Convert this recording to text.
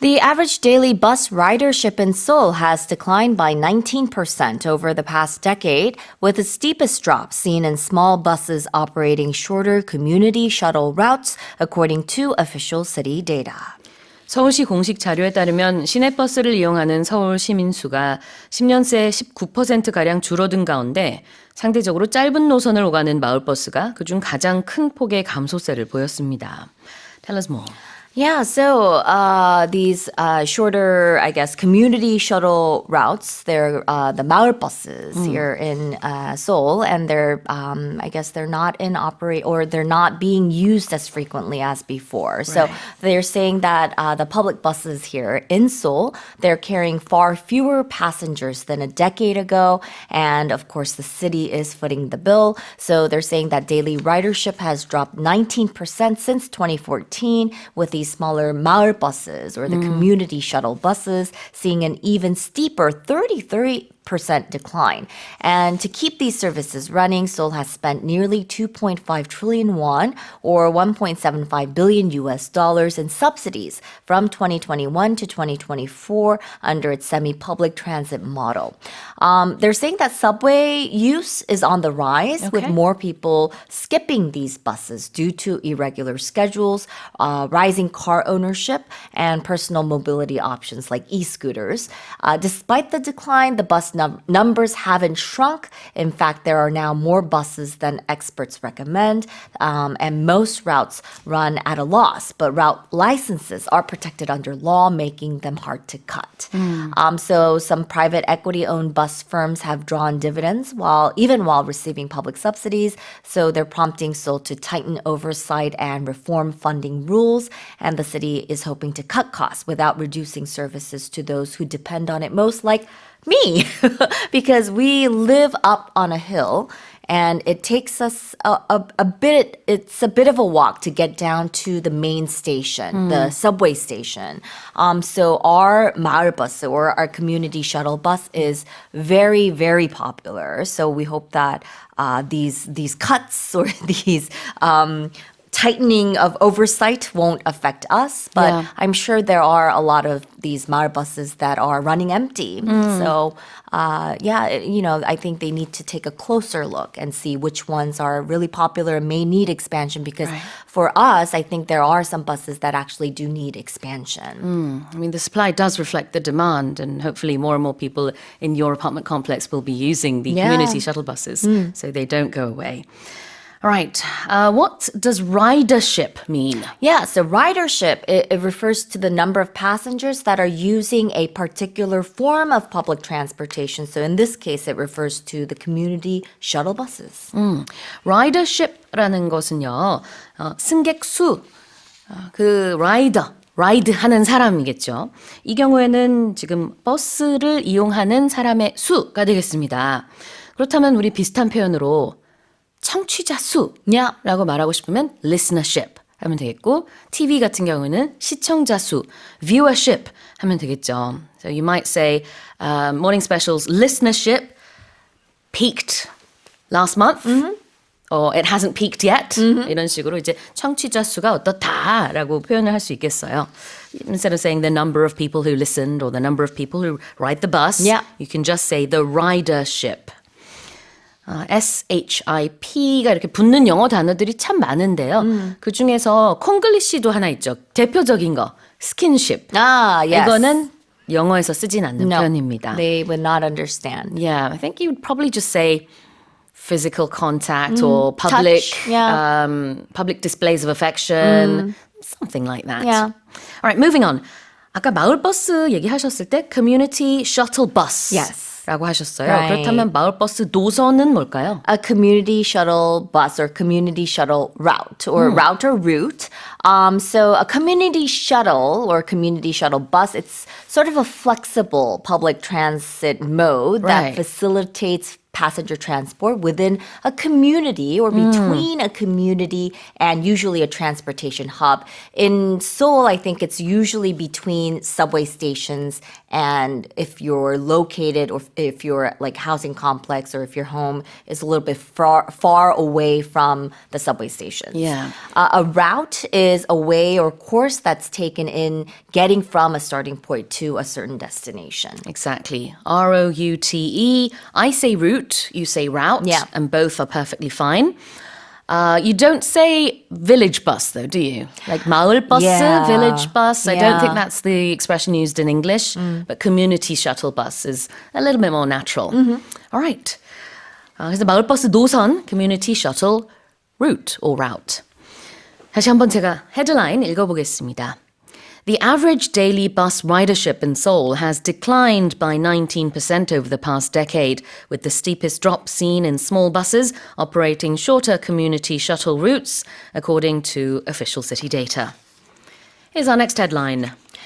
The average daily bus ridership in Seoul has declined by 19% over the past decade, with the steepest drop seen in small buses operating shorter community shuttle routes, according to official city data. 서울시 공식 자료에 따르면 시내버스를 이용하는 서울 시민 수가 10년 새 19%가량 줄어든 가운데 상대적으로 짧은 노선을 오가는 마을버스가 그중 가장 큰 폭의 감소세를 보였습니다. Tell us more. Yeah, so these shorter, I guess, community shuttle routes, they're the ma을버스's here in Seoul, and they're, I guess, they're not in operate or they're not being used as frequently as before. So they're saying that the public buses here in Seoul, they're carrying far fewer passengers than a decade ago, and of course, the city is footing the bill. So they're saying that daily ridership has dropped 19% since 2014, with these smaller 마을버스s or the community shuttle buses seeing an even steeper 33% decline. And to keep these services running, Seoul has spent nearly 2.5 trillion won or 1.75 billion US dollars in subsidies from 2021 to 2024 under its semi-public transit model. They're saying that subway use is on the rise with more people skipping these buses due to irregular schedules, rising car ownership, and personal mobility options like e-scooters. Despite the decline, the bus numbers haven't shrunk. In fact, there are now more buses than experts recommend, and most routes run at a loss, but route licenses are protected under law, making them hard to cut. So some private equity-owned bus firms have drawn dividends even while receiving public subsidies. So they're prompting Seoul to tighten oversight and reform funding rules, and the city is hoping to cut costs without reducing services to those who depend on it most, like me, because we live up on a hill and it takes us it's a bit of a walk to get down to the main station, the subway station. So our 마을버스 or our community shuttle bus is very, very popular. So we hope that these cuts or these tightening of oversight won't affect us, but I'm sure there are a lot of these 마을버스s that are running empty. So, I think they need to take a closer look and see which ones are really popular and may need expansion because for us, I think there are some buses that actually do need expansion. I mean, the supply does reflect the demand, and hopefully more and more people in your apartment complex will be using the community shuttle buses so they don't go away. All right. What does ridership mean? Yeah, so ridership, it refers to the number of passengers that are using a particular form of public transportation. So in this case, it refers to the community shuttle buses. ridership라는 것은요, 승객 수, 라이드 하는 사람이겠죠. 이 경우에는 지금 버스를 이용하는 사람의 수가 되겠습니다. 그렇다면 우리 비슷한 표현으로 청취자 수라고 말하고 싶으면 listenership 하면 되겠고 TV 같은 경우는 시청자 수, viewership 하면 되겠죠. So you might say 모닝스페셜's listenership peaked last month or it hasn't peaked yet 이런 식으로 이제 청취자 수가 어떻다라고 표현을 할 수 있겠어요. Instead of saying the number of people who listened or the number of people who ride the bus, you can just say the ridership. SHIP가 이렇게 붙는 영어 단어들이 참 많은데요. 그중에서 콩글리시도 하나 있죠. 대표적인 거, skinship. 이거는 영어에서 쓰진 않는 표현입니다. They would not understand. Yeah, I think you would probably just say physical contact or public, public displays of affection, something like that. Yeah. All right, moving on. 아까 마을버스 얘기하셨을 때 community shuttle bus. Yes. 라고 하셨어요. 그렇다면 마을버스 노선은 뭘까요? A community shuttle bus or community shuttle route or route or route. So a community shuttle or community shuttle bus, it's sort of a flexible public transit mode that facilitates passenger transport within a community or between a community and usually a transportation hub. In Seoul, I think it's usually between subway stations and if you're located or if you're like housing complex or if your home is a little bit far away from the subway stations. Yeah. A route is a way or course that's taken in getting from a starting point to a certain destination. Exactly. R-O-U-T-E. I say route, you say route, Yeah. and both are perfectly fine. You don't say village bus, though, do you? Like 마을버스, Yeah. village bus. I don't Yeah. think that's the expression used in English, but community shuttle bus is a little bit more natural. All right. 그래서 마을버스 노선, community shuttle route or route. 다시 한번 제가 헤드라인 읽어보겠습니다. The average daily bus ridership in Seoul has declined by 19% over the past decade, with the steepest drop seen in small buses operating shorter community shuttle routes, according to official city data. Here's our next headline.